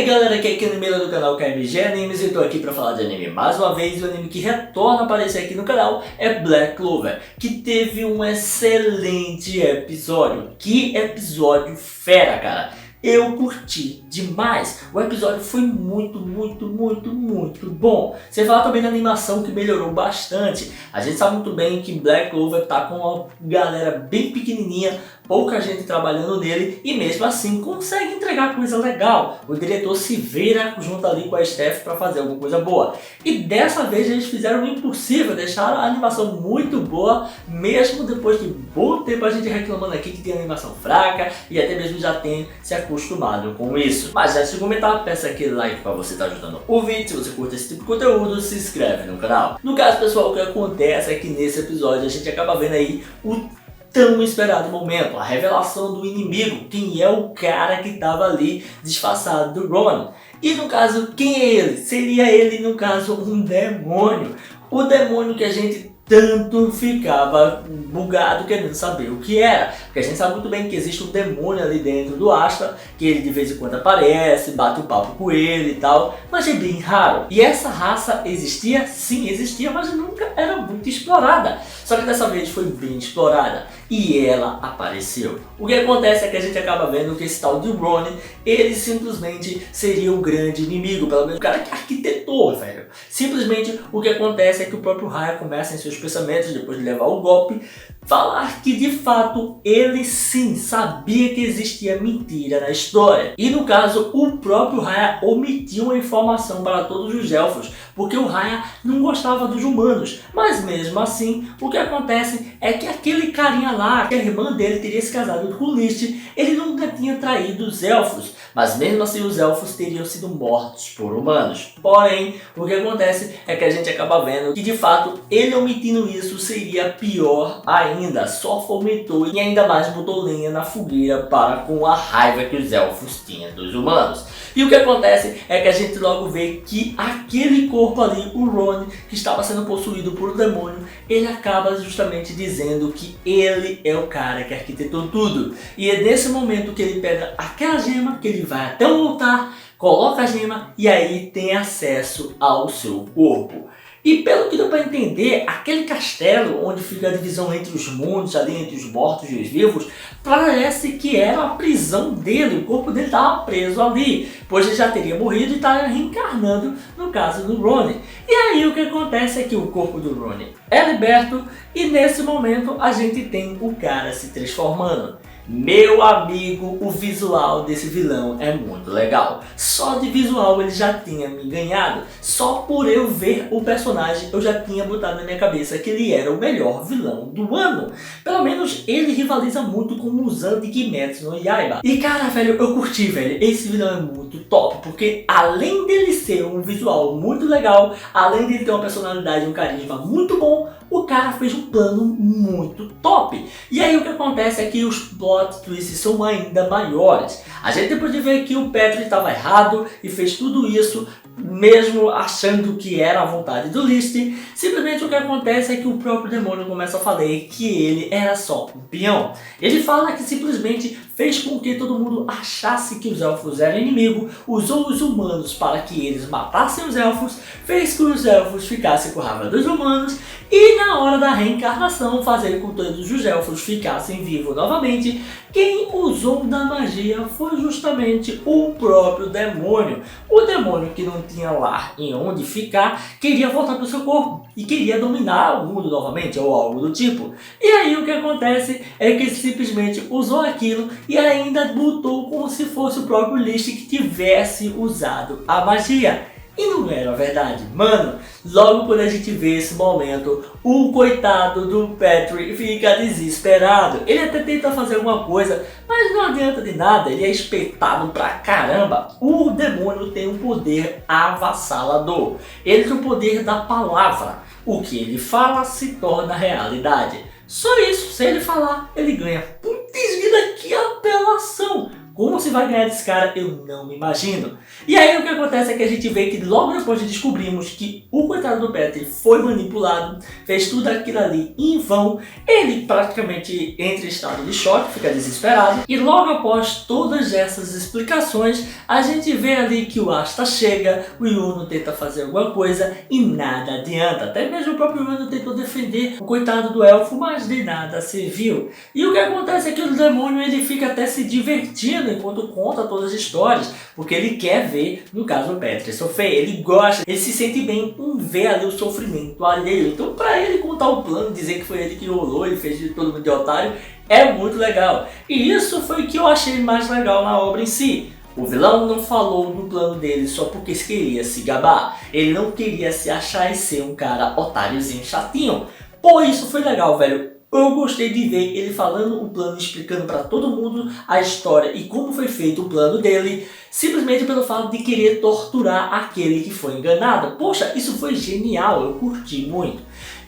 galera, aqui é Ken Miller do canal KMG Animes e tô aqui pra falar de anime mais uma vez. O anime que retorna a aparecer aqui no canal é Black Clover, que teve um excelente episódio. Que episódio fera, cara! Eu curti demais. O episódio foi muito bom. Sem falar também da animação, que melhorou bastante. A gente sabe muito bem que Black Clover tá com uma galera bem pequenininha, pouca gente trabalhando nele, e mesmo assim consegue entregar coisa legal. O diretor se vira junto ali com a Steph para fazer alguma coisa boa. E dessa vez eles fizeram o impossível, deixaram a animação muito boa, mesmo depois de bom tempo a gente reclamando aqui que tem animação fraca, e até mesmo já tem se acostumado com isso. Mas antes de comentar, peça aquele like para você estar ajudando o vídeo. Se você curte esse tipo de conteúdo, se inscreve no canal. No caso, pessoal, o que acontece é que nesse episódio a gente acaba vendo aí o tão esperado momento, a revelação do inimigo, quem é o cara que estava ali disfarçado do Ron. E no caso, quem é ele? Seria ele, no caso, um demônio. O demônio que a gente tanto ficava bugado querendo saber o que era. Porque a gente sabe muito bem que existe um demônio ali dentro do Asta, que ele de vez em quando aparece, bate um papo com ele e tal, mas é bem raro. E essa raça existia? Sim, existia, mas nunca era muito explorada. Só que dessa vez foi bem explorada e ela apareceu. O que acontece é que a gente acaba vendo que esse tal de Ronnie, ele simplesmente seria o grande inimigo, pelo menos o cara que arquitetou, velho. Simplesmente o que acontece é que o próprio Raya começa em seus pensamentos, depois de levar o golpe, falar que de fato ele sim sabia que existia mentira na história. E no caso, o próprio Raya omitiu a informação para todos os elfos, porque o Raya não gostava dos humanos. Mas mesmo assim, o que acontece é que aquele carinha lá, que a irmã dele teria se casado com List, ele nunca tinha traído os elfos. Mas mesmo assim os elfos teriam sido mortos por humanos. Porém, o que acontece é que a gente acaba vendo que de fato ele omitindo isso seria pior ainda. Só fomentou e ainda mais botou lenha na fogueira para com a raiva que os elfos tinham dos humanos. E o que acontece é que a gente logo vê que aquele corpo ali, o Ron, que estava sendo possuído por um demônio, ele acaba justamente dizendo que ele é o cara que arquitetou tudo. E é nesse momento que ele pega aquela gema, que ele vai até o altar, coloca a gema e aí tem acesso ao seu corpo. E pelo que deu para entender, aquele castelo onde fica a divisão entre os mundos, ali entre os mortos e os vivos, parece que era a prisão dele, o corpo dele estava preso ali, pois ele já teria morrido e estava reencarnando no caso do Ronnie. E aí o que acontece é que o corpo do Ronnie é liberto e nesse momento a gente tem o cara se transformando. Meu amigo, o visual desse vilão é muito legal. Só de visual ele já tinha me ganhado. Só por eu ver o personagem eu já tinha botado na minha cabeça que ele era o melhor vilão do ano. Pelo menos ele rivaliza muito com o Muzan de Kimetsu no Yaiba. E cara, velho, eu curti, velho. Esse vilão é muito top, porque além dele ser um visual muito legal, além de ele ter uma personalidade e um carisma muito bom, o cara fez um plano muito top. E aí o que acontece é que os plot twists são ainda maiores. A gente depois de ver que o Petri estava errado e fez tudo isso, mesmo achando que era a vontade do List, simplesmente o que acontece é que o próprio demônio começa a falar que ele era só um peão. Ele fala que simplesmente fez com que todo mundo achasse que os elfos eram inimigo, usou os humanos para que eles matassem os elfos, fez com que os elfos ficassem com raiva dos humanos e na hora da reencarnação fazer com que todos os elfos ficassem vivos novamente. Quem usou da magia foi justamente o próprio demônio. O demônio que não tinha lar em onde ficar, queria voltar para o seu corpo e queria dominar o mundo novamente ou algo do tipo. E aí o que acontece é que ele simplesmente usou aquilo e ainda botou como se fosse o próprio List que tivesse usado a magia. E não era verdade, mano. Logo quando a gente vê esse momento, o coitado do Petri fica desesperado. Ele até tenta fazer alguma coisa, mas não adianta de nada, ele é espetado pra caramba. O demônio tem um poder avassalador. Ele tem o poder da palavra. O que ele fala se torna realidade. Só isso, se ele falar, ele ganha. Putz, vida, que apelação! Como se vai ganhar desse cara, eu não me imagino. E aí o que acontece é que a gente vê que logo depois de descobrirmos que o coitado do Petri foi manipulado, fez tudo aquilo ali em vão, ele praticamente entra em estado de choque, fica desesperado. E logo após todas essas explicações, a gente vê ali que o Asta chega, o Yuno tenta fazer alguma coisa e nada adianta. Até mesmo o próprio Yuno tentou defender o coitado do elfo, mas de nada serviu. E o que acontece é que o demônio ele fica até se divertindo enquanto conta todas as histórias, porque ele quer ver, no caso o Petri sofrer, ele gosta, ele se sente bem em ver ali o sofrimento alheio. Então pra ele contar o plano, dizer que foi ele que rolou, ele fez de todo mundo de otário, é muito legal. E isso foi o que eu achei mais legal na obra em si. O vilão não falou no plano dele só porque queria se gabar. Ele não queria se achar e ser um cara otáriozinho chatinho. Pô, isso foi legal, velho. Eu gostei de ver ele falando o plano, explicando pra todo mundo a história e como foi feito o plano dele, simplesmente pelo fato de querer torturar aquele que foi enganado. Poxa, isso foi genial, eu curti muito.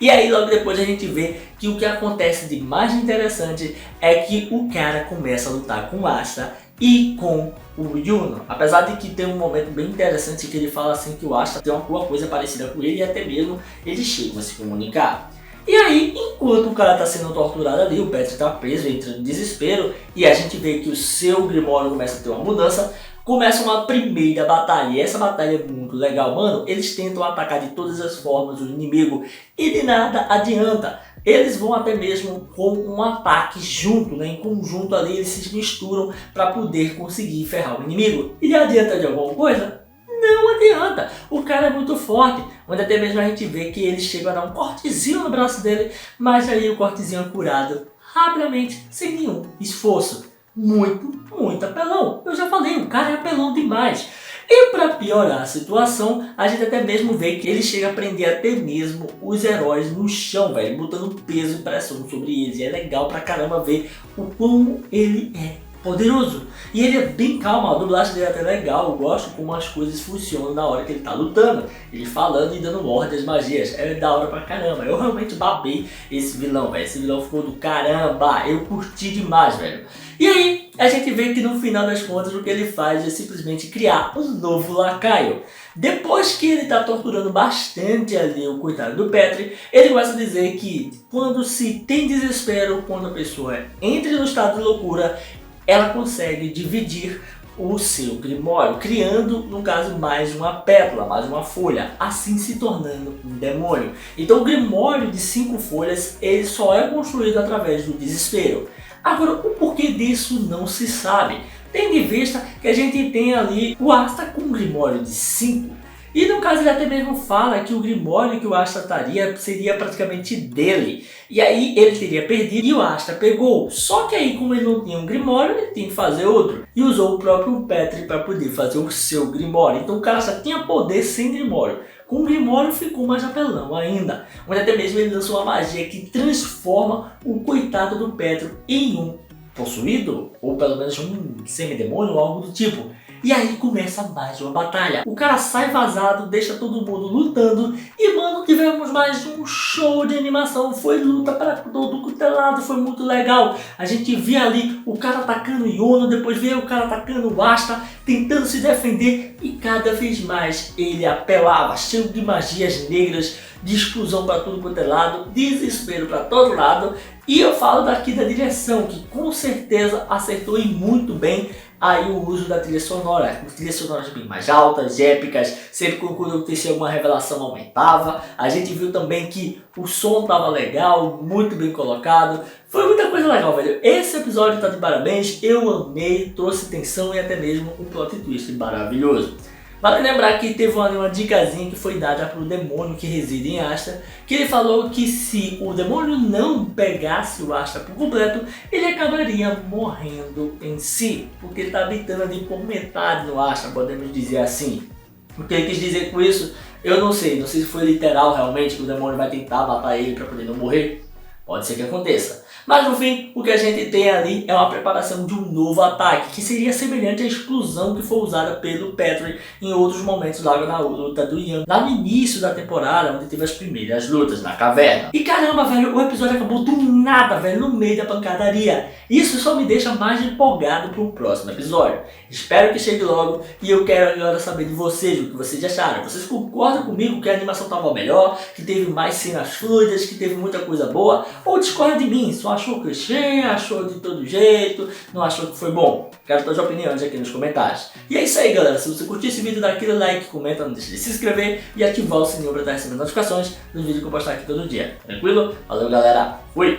E aí logo depois a gente vê que o que acontece de mais interessante é que o cara começa a lutar com o Asta e com o Yuno. Apesar de que tem um momento bem interessante que ele fala assim que o Asta tem alguma coisa parecida com ele e até mesmo eles chegam a se comunicar. E aí, enquanto o cara está sendo torturado ali, o Petri está preso, entra em desespero e a gente vê que o seu Grimório começa a ter uma mudança. Começa uma primeira batalha, e essa batalha é muito legal, mano. Eles tentam atacar de todas as formas o inimigo e de nada adianta. Eles vão até mesmo com um ataque junto, né? Em conjunto ali, eles se misturam para poder conseguir ferrar o inimigo. E adianta de alguma coisa? Não adianta, o cara é muito forte, onde até mesmo a gente vê que ele chega a dar um cortezinho no braço dele, mas aí o cortezinho é curado rapidamente, sem nenhum esforço. Muito apelão. Eu já falei, o cara é apelão demais. E para piorar a situação, a gente até mesmo vê que ele chega a prender até mesmo os heróis no chão, velho, botando peso e pressão sobre eles. E é legal pra caramba ver o como ele é poderoso. E ele é bem calmo, a dublagem dele é até legal, eu gosto como as coisas funcionam na hora que ele tá lutando. Ele falando e dando ordens, magias, é da hora pra caramba. Eu realmente babei esse vilão, velho. Esse vilão ficou do caramba, eu curti demais, velho. E aí, a gente vê que no final das contas o que ele faz é simplesmente criar um novo lacaio. Depois que ele tá torturando bastante ali o coitado do Petri, ele começa a dizer que quando se tem desespero, quando a pessoa entra no estado de loucura, ela consegue dividir o seu Grimório, criando, no caso, mais uma pétala, mais uma folha, assim se tornando um demônio. Então o Grimório de 5 folhas, ele só é construído através do desespero. Agora, o porquê disso não se sabe, tendo em vista que a gente tem ali o Asta com um Grimório de 5. E no caso ele até mesmo fala que o Grimório que o Asta estaria seria praticamente dele. E aí ele teria perdido e o Asta pegou. Só que aí como ele não tinha um Grimório, ele tinha que fazer outro. E usou o próprio Petri para poder fazer o seu Grimório. Então o cara só tinha poder sem Grimório. Com o Grimório ficou mais apelão ainda. Onde até mesmo ele lançou uma magia que transforma o coitado do Petri em um possuído. Ou pelo menos um semidemônio ou algo do tipo. E aí começa mais uma batalha. O cara sai vazado, deixa todo mundo lutando. E mano, tivemos mais um show de animação. Foi luta para todo quanto é lado, foi muito legal. A gente via ali o cara atacando o Yuno, depois via o cara atacando o Asta, tentando se defender. E cada vez mais ele apelava, cheio de magias negras, de explosão para tudo quanto é lado, desespero para todo lado. E eu falo daqui da direção, que com certeza acertou e muito bem aí o uso da trilha sonora. Trilhas sonoras bem mais altas, épicas, sempre quando acontecia alguma revelação aumentava. A gente viu também que o som tava legal, muito bem colocado. Foi muita coisa legal, velho. Esse episódio tá de parabéns, eu amei, trouxe tensão e até mesmo um plot twist maravilhoso. Vale lembrar que teve uma dicasinha que foi dada para o demônio que reside em Asta, que ele falou que se o demônio não pegasse o Asta por completo, ele acabaria morrendo em si, porque ele está habitando ali por metade no Asta, podemos dizer assim. O que ele quis dizer com isso, eu não sei se foi literal realmente, que o demônio vai tentar matar ele para poder não morrer. Pode ser que aconteça. Mas no fim, o que a gente tem ali é uma preparação de um novo ataque, que seria semelhante à explosão que foi usada pelo Patrick em outros momentos lá na luta do Ian, lá no início da temporada, onde teve as primeiras lutas na caverna. E caramba, velho, o episódio acabou do nada, velho, no meio da pancadaria. Isso só me deixa mais empolgado para o próximo episódio. Espero que chegue logo e eu quero agora saber de vocês, o que vocês acharam. Vocês concordam comigo que a animação estava melhor, que teve mais cenas fluidas, que teve muita coisa boa? Ou discorda de mim, só achou clichê, achou de todo jeito, não achou que foi bom? Quero todas as opiniões aqui nos comentários. E é isso aí, galera. Se você curtiu esse vídeo, dá aquele like, comenta, não deixe de se inscrever e ativar o sininho para estar recebendo notificações dos vídeos que eu postar aqui todo dia. Tranquilo? Valeu, galera. Fui!